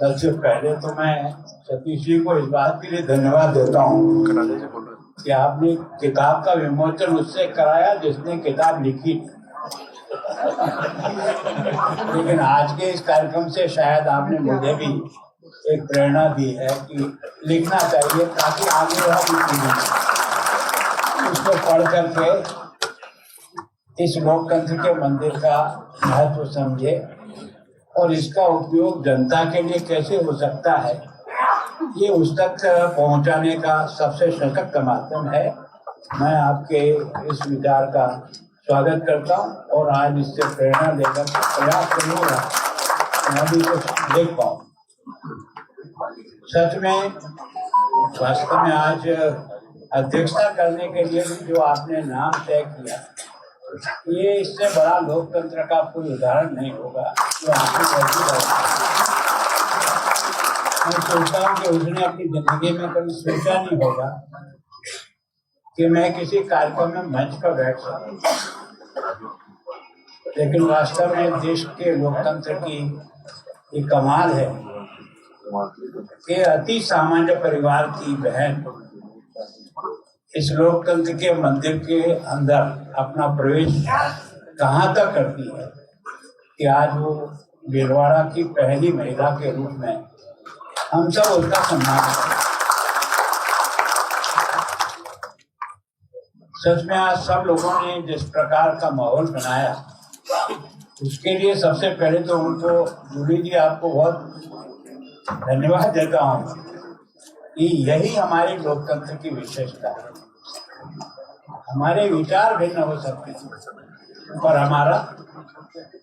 सबसे पहले तो मैं सतीश जी को इस बात के लिए धन्यवाद देता हूँ कि आपने किताब का विमोचन उससे कराया जिसने किताब लिखी। लेकिन आज के इस कार्यक्रम से शायद आपने मुझे भी एक प्रेरणा दी है कि लिखना चाहिए ताकि आगे वाली पीढ़ी उसको पढ़ करके इस लोकतंत्र के मंदिर का महत्व समझे और इसका उपयोग जनता के लिए कैसे हो सकता है, ये उस तक पहुंचाने का सबसे सशक्त माध्यम है। मैं आपके इस विचार का स्वागत करता हूं और आज इससे प्रेरणा लेकर प्रयास करूंगा मैं भी कुछ देख पाऊं। सच में वास्तव में आज अध्यक्षता करने के लिए भी जो आपने नाम तय किया, ये इससे बड़ा लोकतंत्र का कोई उदाहरण नहीं होगा जो आपकी मैं सोचता हूँ कि उसने अपनी जिंदगी में कभी सोचा नहीं होगा कि मैं किसी कार्यक्रम में मंच पर बैठ सकूं, लेकिन वास्तव में देश के लोकतंत्र की ये कमाल है कि अति सामान्य परिवार की बहन इस लोकतंत्र के मंदिर के अंदर अपना प्रवेश कहाँ तक करती है कि आज वो भीलवाड़ा की पहली महिला के रूप में हम सब उसका सम्मान करें। सच में आज सब लोगों ने जिस प्रकार का माहौल बनाया उसके लिए सबसे पहले तो उनको जूली जी आपको बहुत धन्यवाद देता हूँ कि यही हमारे लोकतंत्र की विशेषता है। हमारे विचार भिन्न हो सकते हैं पर हमारा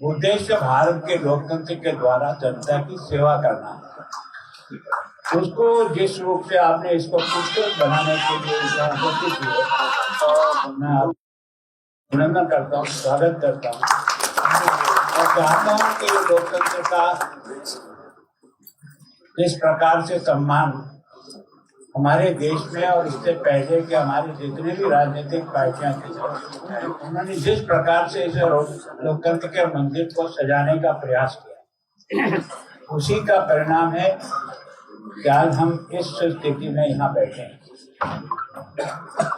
उद्देश्य भारत के लोकतंत्र के द्वारा जनता की सेवा करना है। उसको जिस रूप से आपने इसको खूबसूरत बनाने के लिए कोशिश की है, मैं आपको अभिनंदन करता हूँ, स्वागत करता हूँ और चाहता हूँ कि लोकतंत्र का इस प्रकार से सम्मान हमारे देश में और इससे पहले कि हमारे जितने भी राजनीतिक पार्टियां थी उन्होंने जिस प्रकार से इस लोकतंत्र के मंदिर को सजाने का प्रयास किया, उसी का परिणाम है कि आज हम इस स्थिति में यहाँ बैठे हैं।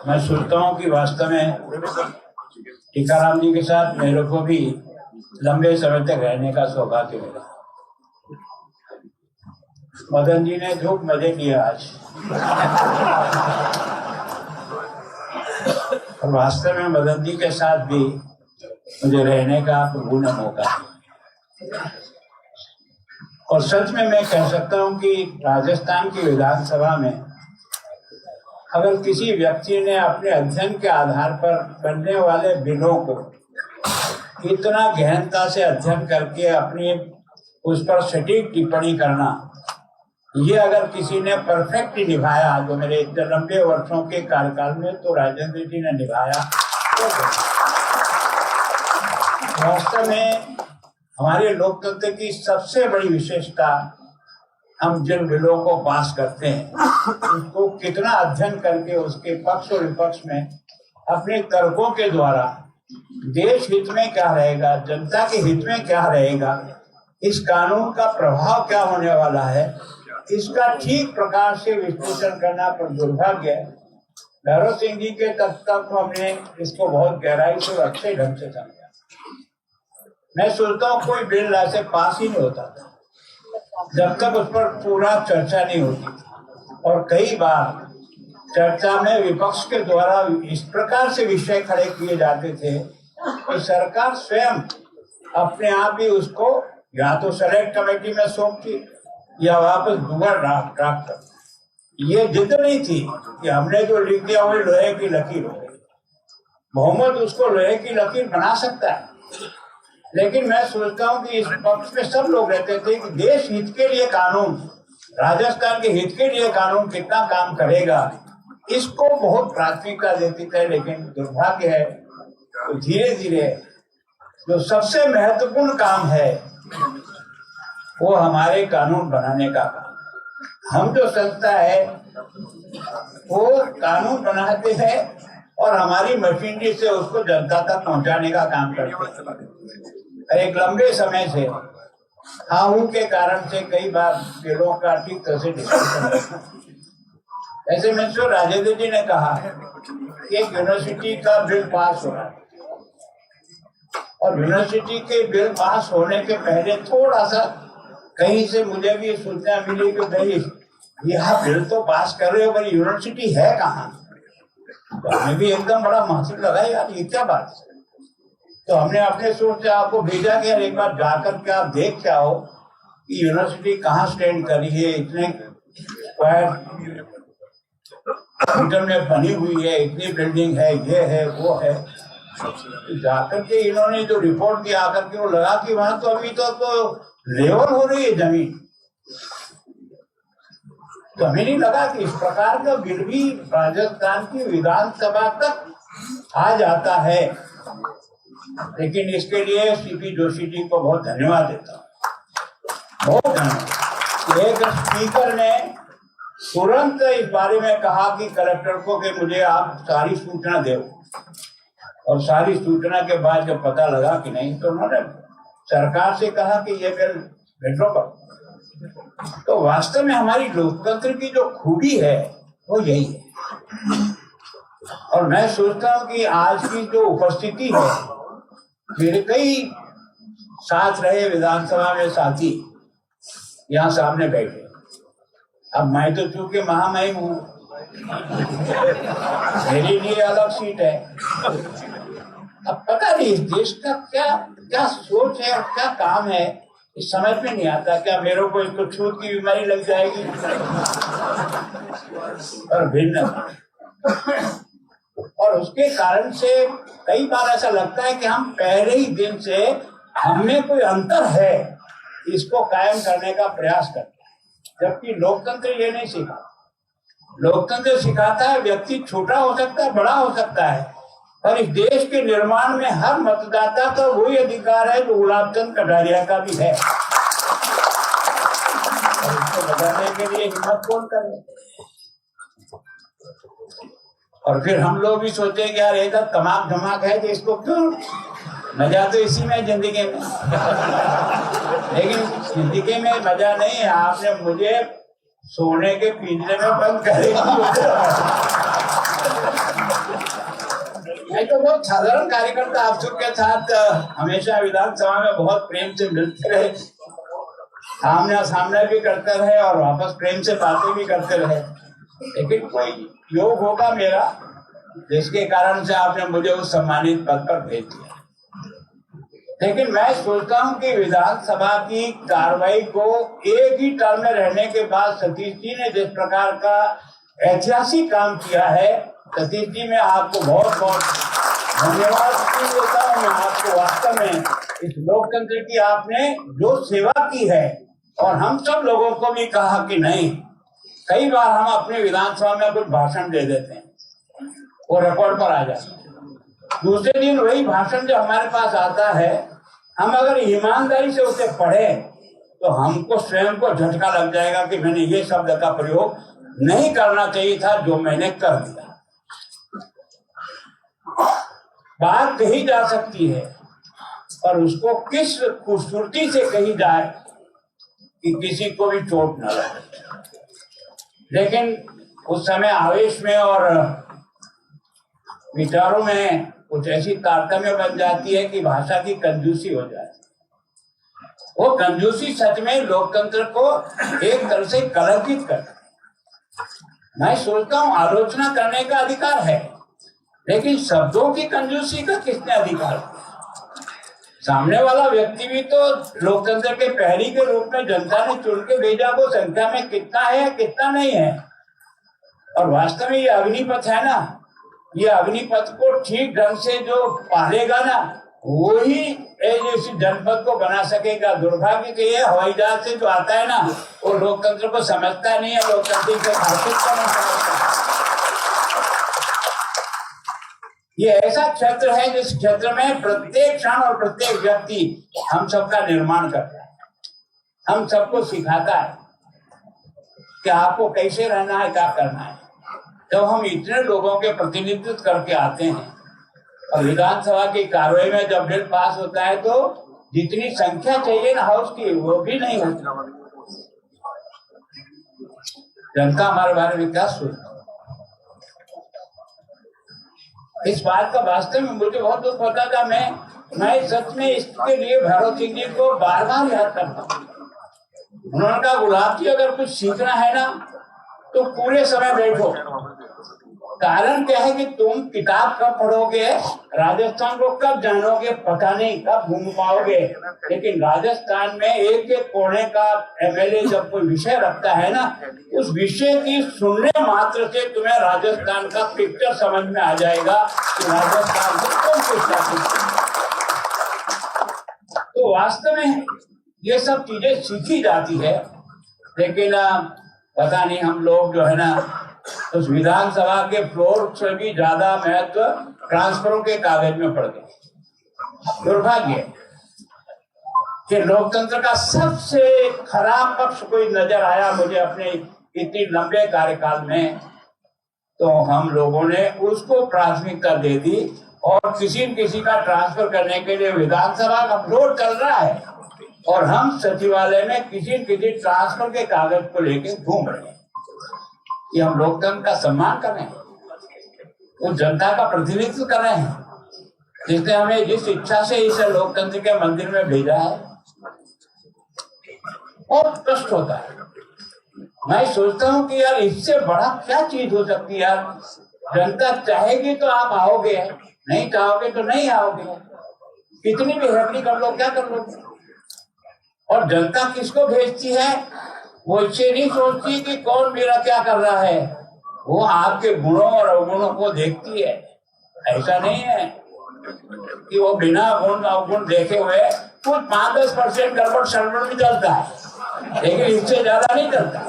मैं सोचता हूँ कि वास्तव में टीकाराम जी के साथ मेरे को भी लंबे समय तक रहने का सौभाग्य मिला। मदन जी ने खूब मजे किए आज और वास्तव में मदन जी के साथ भी मुझे रहने का पूर्ण मौका है और सच में मैं कह सकता हूं कि राजस्थान की विधानसभा में अगर किसी व्यक्ति ने अपने अध्ययन के आधार पर बनने वाले बिलों को इतना गहनता से अध्ययन करके अपनी उस पर सटीक टिप्पणी करना, ये अगर किसी ने परफेक्टली निभाया जो मेरे इतने लंबे वर्षों के कार्यकाल में तो राजेंद्र जी ने निभाया। वास्तव में हमारे लोकतंत्र की सबसे बड़ी विशेषता, हम जिन बिलों को पास करते हैं उसको कितना अध्ययन करके उसके पक्ष और विपक्ष में अपने तर्कों के द्वारा देश हित में क्या रहेगा, जनता के हित में क्या रहेगा, इस कानून का प्रभाव क्या होने वाला है, इसका ठीक प्रकार से विश्लेषण करना। पर दुर्भाग्य भैरव सिंह जी के तक हमने इसको बहुत गहराई से अच्छे ढंग से समझा। मैं सोचता हूँ कोई बिल ऐसे पास ही नहीं होता था जब तक उस पर पूरा चर्चा नहीं होती और कई बार चर्चा में विपक्ष के द्वारा इस प्रकार से विषय खड़े किए जाते थे कि सरकार स्वयं अपने आप ही उसको या तो सेलेक्ट कमेटी में सौंपती या वापस दुबारा ड्राफ्ट कर। ये जिद नहीं थी कि हमने जो लिख दिया वो लोहे की लकीर हो गई। बहुमत उसको लोहे की लकीर बना सकता है, लेकिन मैं सोचता हूँ कि इस पक्ष में सब लोग रहते थे कि देश हित के लिए कानून, राजस्थान के हित के लिए कानून कितना काम करेगा, इसको बहुत प्राथमिकता देती थे। लेकिन दुर्भाग्य है तो धीरे धीरे जो सबसे महत्वपूर्ण काम है वो हमारे कानून बनाने का काम, हम जो संस्था है वो कानून बनाते हैं और हमारी मशीनरी से उसको जनता तक पहुंचाने का काम करते हैं। एक लंबे समय से हाउ के कारण से कई बार बिलों का ठीक तरह से डिस्कशन। ऐसे मिस्टर राजेंद्र जी ने कहा कि एक यूनिवर्सिटी का बिल पास हो रहा है और यूनिवर्सिटी के बिल पास होने के पहले थोड़ा सा कहीं से मुझे भी सूचना मिली कि भाई यह बिल तो पास कर रहे हो पर यूनिवर्सिटी है कहाँ। तो हमें भी एकदम बड़ा महसूस लगा यार ये क्या बात है। तो हमने अपने सोच से आपको भेजा कि एक बार जाकर के आप देख के आओ कि यूनिवर्सिटी कहाँ स्टैंड कर रही है, इतने स्क्वायर मीटर में बनी हुई है, इतनी बिल्डिंग है, ये है वो है। जाकर के इन्होंने जो रिपोर्ट दिया आकर के वो लगा कि वहां तो अभी तो लेवल हो रही है जमीन। तो हमें नहीं लगा कि इस प्रकार का बिल भी राजस्थान की विधानसभा तक आ जाता है। लेकिन इसके लिए सीपी जोशी जी को बहुत धन्यवाद देता हूँ, बहुत धन्यवाद। एक स्पीकर ने तुरंत इस बारे में कहा कि कलेक्टर को कि मुझे आप सारी सूचना दो, और सारी सूचना के बाद जब पता लगा कि नहीं तो उन्होंने सरकार से कहा कि ये बिल विड्रॉ करो। तो वास्तव में हमारी लोकतंत्र की जो खूबी है वो यही है। और मैं सोचता हूँ कि आज की जो उपस्थिति है, मेरे कई साथ रहे विधानसभा में साथी यहाँ सामने बैठे। अब मैं तो चूंकि महामहिम हूँ, मेरे लिए अलग सीट है। अब पता नहीं इस देश का क्या क्या सोच है और क्या काम है, इस समझ में नहीं आता। क्या मेरे को इसको छूत की बीमारी लग जाएगी और भिन्न, और उसके कारण से कई बार ऐसा लगता है कि हम पहले ही दिन से हमें कोई अंतर है इसको कायम करने का प्रयास करते हैं, जबकि लोकतंत्र ये नहीं सिखाता। लोकतंत्र सिखाता है व्यक्ति छोटा हो सकता है, बड़ा हो सकता है, पर इस देश के निर्माण में हर मतदाता का वही अधिकार है जो गुलाब चंद कटारिया का भी है। और इसको बचाने के लिए हिम्मत कौन करे। और फिर हम लोग भी सोचे कि यार ये तो तमाक धमाक है, तो इसको क्यों, मजा तो इसी में जिंदगी में। लेकिन जिंदगी में मजा नहीं है, आपने मुझे सोने के पिंजरे में बंद करे। मैं तो बहुत साधारण कार्यकर्ता, आप सबके साथ हमेशा विधानसभा में बहुत प्रेम से मिलते रहे, आमना सामना भी करते रहे और वापस प्रेम से बातें भी करते रहे। लेकिन कोई योग होगा मेरा जिसके कारण से आपने मुझे उस सम्मानित पद पर भेज दिया। लेकिन मैं सोचता हूं कि विधानसभा की कार्रवाई को एक ही टर्म में रहने के बाद सतीश जी ने जिस प्रकार का ऐतिहासिक काम किया है, सतीश जी मैं आपको बहुत बहुत धन्यवाद देता हूँ। मैं आपको वास्तव में इस लोकतंत्र की आपने जो सेवा की है, और हम सब लोगों को भी कहा कि नहीं, कई बार हम अपने विधानसभा में कुछ भाषण दे देते हैं, वो रिकॉर्ड पर आ जाता है। दूसरे दिन वही भाषण जो हमारे पास आता है, हम अगर ईमानदारी से उसे पढ़े तो हमको स्वयं को झटका लग जाएगा कि मैंने ये शब्द का प्रयोग नहीं करना चाहिए था जो मैंने कर दिया। बात कही जा सकती है और उसको किस खूबसूरती से कही जाए कि किसी को भी चोट न लगे। लेकिन उस समय आवेश में और विचारों में कुछ ऐसी तारतम्य बन जाती है कि भाषा की कंजूसी हो जाए। वो कंजूसी सच में लोकतंत्र को एक तरह से कलंकित करता है। मैं सोचता हूँ आलोचना करने का अधिकार है, लेकिन शब्दों की कंजूसी का किसने अधिकार दिया? सामने वाला व्यक्ति भी तो लोकतंत्र के प्रहरी के रूप में जनता ने चुन के भेजा, वो संख्या में कितना है कितना नहीं है। और वास्तव में ये अग्निपथ है ना, ये अग्निपथ को ठीक ढंग से जो पालेगा ना, वही इस जनपद को बना सकेगा। दुर्भाग्य के ये हवाई जहाज से जो आता है ना, वो लोकतंत्र को समझता नहीं है, लोकतंत्र के खासियत को नहीं समझता। ये ऐसा क्षेत्र है जिस क्षेत्र में प्रत्येक क्षण और प्रत्येक व्यक्ति हम सबका निर्माण करता है, हम सबको सिखाता है कि आपको कैसे रहना है, क्या करना है। जब हम इतने लोगों के प्रतिनिधित्व करके आते हैं और विधानसभा की कार्रवाई में जब बिल पास होता है तो जितनी संख्या चाहिए ना हाउस की वो भी नहीं होती। जनता हमारे बारे में क्या सोचती, इस बात का वास्तव में मुझे बहुत दुख होता था। मैं सच में इसके लिए भैरव सिंह जी को बार बार याद करता हूँ। उन्होंने कहा गुलाब जी अगर कुछ सीखना है ना तो पूरे समय बैठो। कारण क्या है कि तुम किताब कब पढ़ोगे, राजस्थान को कब जानोगे पता नहीं, कब घूम पाओगे, लेकिन राजस्थान में एक एक कोने का एमएलए जब कोई विषय रखता है ना, उस विषय की सुनने मात्र से तुम्हें राजस्थान का पिक्चर समझ में आ जाएगा कि राजस्थान में कौन कुछ। तो वास्तव में ये सब चीजें सीखी जाती है, लेकिन पता नहीं हम लोग जो है ना उस विधानसभा के फ्लोर से भी ज्यादा महत्व ट्रांसफरों के कागज में पड़ गए। दुर्भाग्य कि लोकतंत्र का सबसे खराब पक्ष कोई नजर आया मुझे अपने इतनी लंबे कार्यकाल में, तो हम लोगों ने उसको प्राथमिकता दे दी और किसी न किसी का ट्रांसफर करने के लिए विधानसभा का फ्लोर चल रहा है और हम सचिवालय में किसी न किसी ट्रांसफर के कागज को लेकर घूम रहे हैं। कि हम लोकतंत्र का सम्मान कर रहे हैं, उस जनता का प्रतिनिधित्व कर रहे हैं जिसने हमें जिस इच्छा से इस लोकतंत्र के मंदिर में भेजा है। और कष्ट होता है, मैं सोचता हूँ कि यार इससे बड़ा क्या चीज हो सकती है। यार जनता चाहेगी तो आप आओगे, नहीं चाहोगे तो नहीं आओगे, कितनी भी हेरनी कर लो क्या कर लो। और जनता किसको भेजती है, वो इससे नहीं सोचती कि कौन मेरा क्या कर रहा है, वो आपके गुणों और अवगुणों को देखती है। ऐसा नहीं है कि वो बिना गुण अवगुण देखे हुए कुछ 5-10% गड़बड़ सड़बड़ भी चलता है, लेकिन इससे ज्यादा नहीं चलता।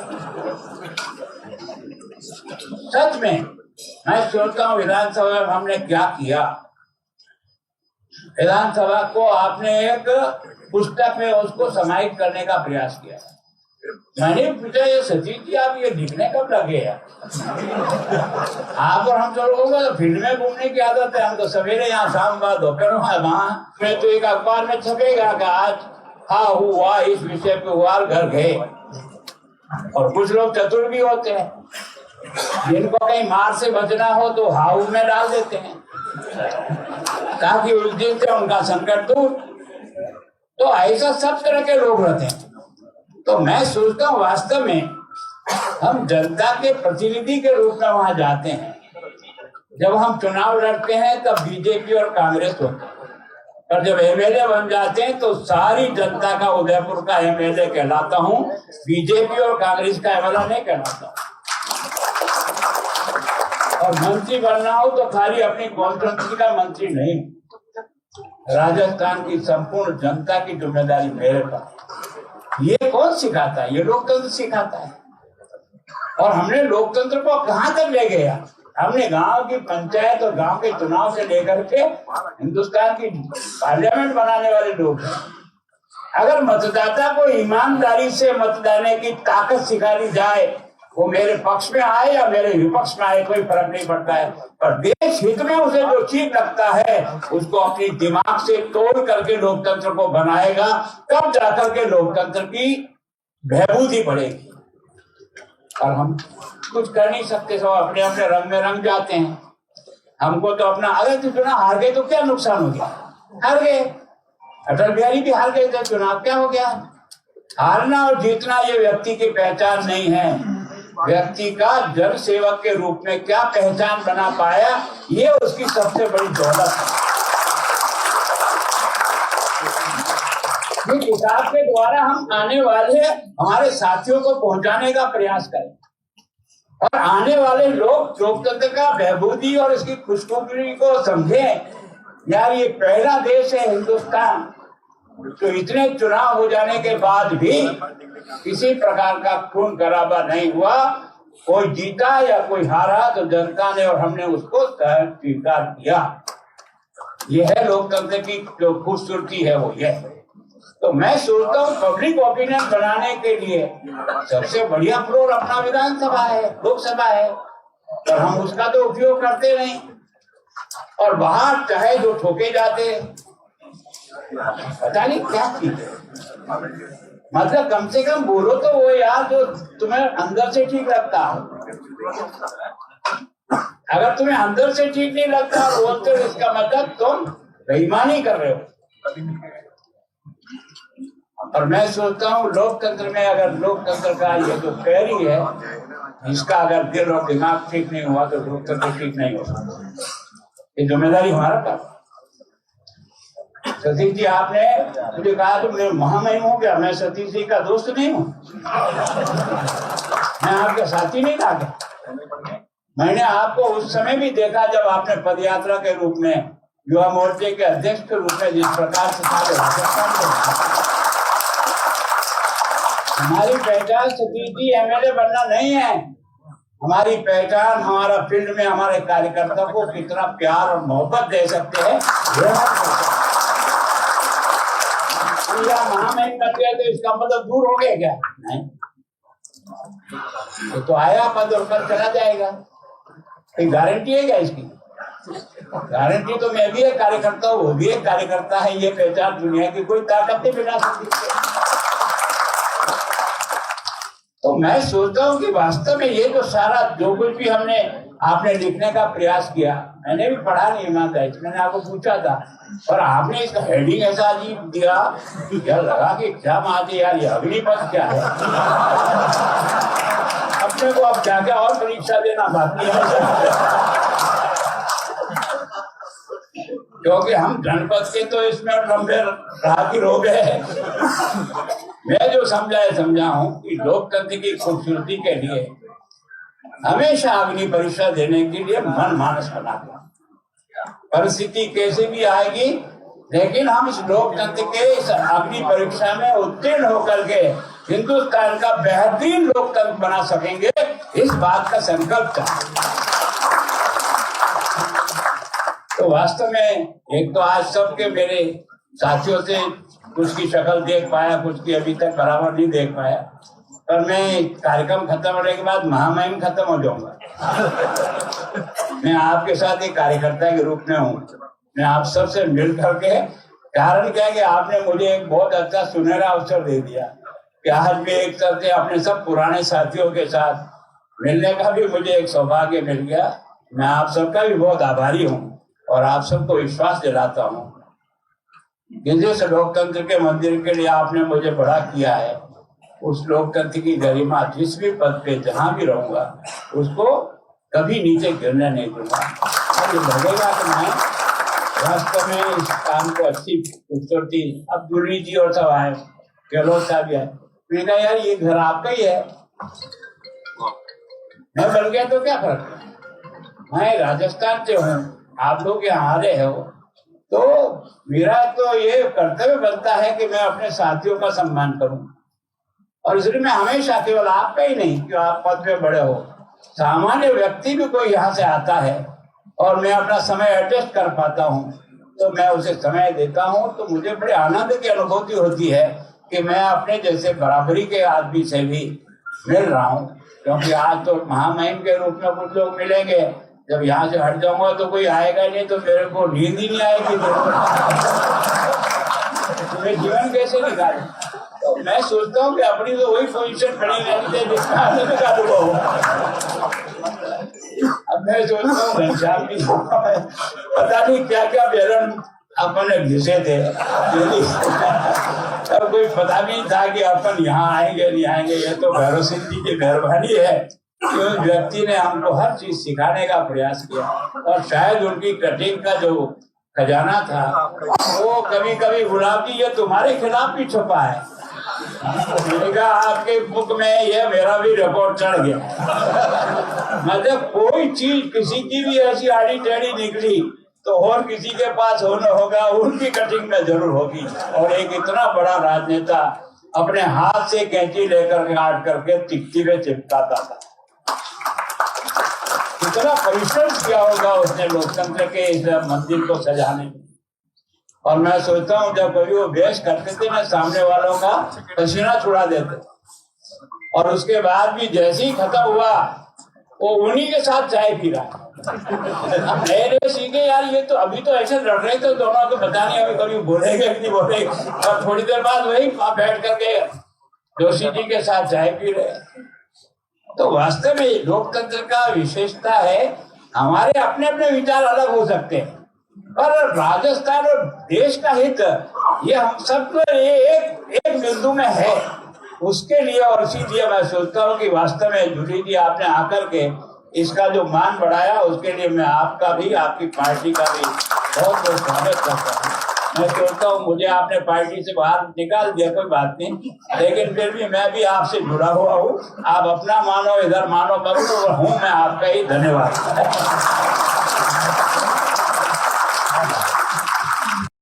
सच में मैं सोचता हूँ विधानसभा में हमने क्या किया। विधानसभा को आपने एक पुस्तक में उसको समाहित करने का प्रयास किया। मैंने पूछा ये सतीश जी आप ये लिखने कब लगे हैं? आप और हम सब लोगों को फील्ड में घूमने की आदत है, हम तो सवेरे यहाँ शाम बाद दोपहर वहाँ में तो एक अखबार में छपेगा कि आज हाँ हुआ इस विषय पे हुआ घर गए। और कुछ लोग चतुर भी होते हैं, जिनको कहीं मार से बचना हो तो हाउ में डाल देते हैं ताकि उस दिन से उनका संकट दूर। तो ऐसा सब तरह के लोग रहते हैं। तो मैं सोचता हूँ वास्तव में हम जनता के प्रतिनिधि के रूप में वहां जाते हैं। जब हम चुनाव लड़ते हैं तब बीजेपी और कांग्रेस होते हैं, पर जब एमएलए बन जाते हैं तो सारी जनता का उदयपुर का एमएलए कहलाता हूँ, बीजेपी और कांग्रेस का एमएलए नहीं कहलाता। और मंत्री बनना हो तो खाली अपनी कॉन्स्टिट्यूंसी का मंत्री नहीं, राजस्थान की संपूर्ण जनता की जिम्मेदारी मेरे पास। ये कौन सिखाता है? ये लोकतंत्र सिखाता है। और हमने लोकतंत्र को कहां तक ले गया? हमने गांव की पंचायत और गांव के चुनाव से लेकर के हिंदुस्तान की पार्लियामेंट बनाने वाले लोग हैं। अगर मतदाता को ईमानदारी से मत देने की ताकत सिखा दी जाए, वो मेरे पक्ष में आए या मेरे विपक्ष में आए कोई फर्क नहीं पड़ता है, पर देश हित में उसे जो ठीक लगता है उसको अपनी दिमाग से तोड़ करके लोकतंत्र को बनाएगा, तब जाकर के लोकतंत्र की बहबूदी बढ़ेगी। और हम कुछ कर नहीं सकते, सब अपने अपने रंग में रंग जाते हैं। हमको तो अपना अगर चुनाव हार गए तो क्या नुकसान हो गया? हार गए, अटल बिहारी भी हार गए थे, चुनाव क्या हो गया? हारना और जीतना ये व्यक्ति की पहचान नहीं है। व्यक्ति का जन सेवक के रूप में क्या पहचान बना पाया, ये उसकी सबसे बड़ी दौलत है। ये किताब के द्वारा हम आने वाले हमारे साथियों को पहुंचाने का प्रयास करें और आने वाले लोग लोकतंत्र का बहबूदी और इसकी खुशखबरी को समझें। यार ये पहला देश है हिंदुस्तान तो इतने चुनाव हो जाने के बाद भी किसी प्रकार का खून खराबा नहीं हुआ। कोई जीता या कोई हारा तो जनता ने और हमने उसको स्वीकार किया। यह है लोकतंत्र की जो खूबसूरती है वो यह। तो मैं सोचता हूँ पब्लिक ओपिनियन बनाने के लिए सबसे बढ़िया फ्लोर अपना विधानसभा है, लोकसभा है, पर हम उसका तो उपयोग करते नहीं। और बाहर चाहे जो ठोके जाते पता नहीं क्या चीज है। मतलब कम से कम बोलो तो वो यार जो तुम्हें अंदर से ठीक लगता हो। अगर तुम्हें अंदर से ठीक नहीं लगता और बोलते हो, इसका मतलब तुम बेईमानी कर रहे हो। और मैं सोचता हूँ लोकतंत्र में, अगर लोकतंत्र का ये जो पैरी है, इसका अगर दिल और दिमाग ठीक नहीं हुआ तो लोकतंत्र ठीक नहीं होगा। ये जिम्मेदारी हमारा था। सतीश जी, आपने मुझे कहा तो मेरे महामहिम हो गया, मैं सतीश जी का दोस्त नहीं हूँ, मैं आपका साथी नहीं था क्या? मैंने आपको उस समय भी देखा जब आपने पदयात्रा के रूप में, युवा मोर्चे के अध्यक्ष के रूप में जिस प्रकार से हमारी पहचान सतीश जी एमएलए बनना नहीं है। हमारी पहचान हमारा फील्ड में हमारे कार्यकर्ता को कितना प्यार और मोहब्बत दे सकते हैं, महामहिम करते हैं तो इसका मतलब दूर हो गया क्या? नहीं, तो आया पद और कल चला जाएगा। गारंटी है क्या इसकी? गारंटी तो मैं भी एक कार्यकर्ता हूँ, वो भी एक कार्यकर्ता है। ये पहचान दुनिया की कोई ताकत नहीं मिला सकती। तो मैं सोचता हूँ कि वास्तव में ये जो सारा जो कुछ भी हमने आपने लिखने का प्रयास किया, मैंने भी पढ़ा नहीं ईमानदारी से, मैंने आपको पूछा था, और आपने इसका हेडिंग ऐसा अजीब दिया, क्या लगा कि एग्जाम आते यार ये अग्निपथ क्या है। अपने को अब क्या क्या और परीक्षा देना बाकी है, क्योंकि हम जनपद के तो इसमें लंबे राह की रोग है। मैं जो समझा हूं कि लोकतंत्र की खूबसूरती के लिए हमेशा अग्नि परीक्षा देने के लिए मन मानस बना दिया। परिस्थिति कैसे भी आएगी, लेकिन हम इस लोकतंत्र के इस अग्नि परीक्षा में उत्तीर्ण होकर के हिंदुस्तान का बेहतरीन लोकतंत्र बना सकेंगे, इस बात का संकल्प था। तो वास्तव में एक तो आज सबके मेरे साथियों से कुछ की शक्ल देख पाया, कुछ की अभी तक बराबर नहीं देख पाया, पर मैं कार्यक्रम खत्म होने के बाद महामहिम खत्म हो जाऊंगा। मैं आपके साथ एक कार्यकर्ता के रूप में हूँ, मैं आप सबसे मिल करके, कारण क्या है कि आपने मुझे एक बहुत अच्छा सुनहरा अवसर दे दिया कि आज भी एक तरह से अपने सब पुराने साथियों के साथ मिलने का भी मुझे एक सौभाग्य मिल गया। मैं आप सबका भी बहुत आभारी हूँ और आप सबको विश्वास दिलाता हूँ कि जिस लोकतंत्र के मंदिर के लिए आपने मुझे बड़ा किया है, उस लोकतंत्र की गरिमा जिस भी पद पे जहां भी रहूंगा उसको कभी नीचे गिरने नहीं दूंगा। मुझे लगेगा कि मैं वास्तव में इस काम को अच्छी खूबसूरती, अब दुर्री जी और सब आए, गहलोत साहब भी आए, मैंने कहा यार ये घर आपका ही है, मैं बन गया तो क्या फर्क है, मैं राजस्थान से हूँ, आप लोग यहाँ आ रहे हो, तो मेरा तो ये कर्तव्य बनता है कि मैं अपने साथियों का सम्मान करूं। और इसलिए मैं हमेशा, केवल आपका ही नहीं कि आप पद पे बड़े हो, सामान्य व्यक्ति भी कोई यहाँ से आता है और मैं अपना समय एडजस्ट कर पाता हूँ तो मैं उसे समय देता हूँ, तो मुझे बड़े आनंद की अनुभूति होती है कि मैं अपने जैसे बराबरी के आदमी से भी मिल रहा हूँ। क्योंकि आज तो महामहिम के रूप में कुछ लोग मिलेंगे, जब यहाँ से हट जाऊंगा तो कोई आएगा नहीं, तो मेरे को नींद ही नहीं आएगी, तुम्हें जीवन कैसे निकाले। तो मैं सोचता हूँ कि अपनी तो वही पोजीशन बनी रहती है जिसका आनंद का अनुभव हो। अब मैं सोचता हूँ घनश्याम की पता नहीं क्या क्या बेलन अपन घिसे थे, तब कोई पता भी था कि अपन यहाँ आएंगे नहीं आएंगे। ये तो भैरव सिंह जी की मेहरबानी है कि उस व्यक्ति ने हमको हर चीज सिखाने का प्रयास किया, और शायद उनकी कटिंग का जो खजाना था वो कभी कभी गुलाब जी ये तुम्हारे खिलाफ भी छुपा है। मैंने कहा आपके बुक में ये मेरा भी रिकॉर्ड चढ़ गया। मतलब कोई चीज किसी की भी ऐसी आड़ी टेढ़ी निकली तो और किसी के पास होना होगा, उनकी कटिंग में जरूर होगी। और एक इतना बड़ा राजनेता अपने हाथ से कैंची लेकर काट करके चिट्ठी में चिपकाता था, कितना परिश्रम किया होगा उसने लोकतंत्र के इस मंदिर को सजाने में। और मैं सोचता हूँ जब कभी वो बहस करते थे ना, सामने वालों का पसीना छुड़ा देते, और उसके बाद भी जैसे ही खत्म हुआ वो उन्हीं के साथ चाय पी रहा। हम नए नए सीखे यार, ये तो अभी तो ऐसे लड़ रहे थे दोनों को पता नहीं अभी कभी बोलेंगे कि नहीं बोलेंगे, और थोड़ी देर बाद वही बैठ करके जोशी जी के साथ चाय पी रहे। तो वास्तव में लोकतंत्र का विशेषता है, हमारे अपने अपने विचार अलग हो सकते हैं, पर राजस्थान और देश का हित ये हम सबके लिए एक बिंदु में है। उसके लिए और इसीलिए मैं सोचता हूँ कि वास्तव में जूली जी आपने आकर के इसका जो मान बढ़ाया, उसके लिए मैं आपका भी, आपकी पार्टी का भी बहुत बहुत स्वागत करता हूँ। मैं सोचता हूँ मुझे आपने पार्टी से बाहर निकाल दिया, कोई बात नहीं, लेकिन फिर भी मैं भी आपसे जुड़ा हुआ हूँ। आप अपना मानो इधर मानो, मत हूँ मैं आपका ही। धन्यवाद।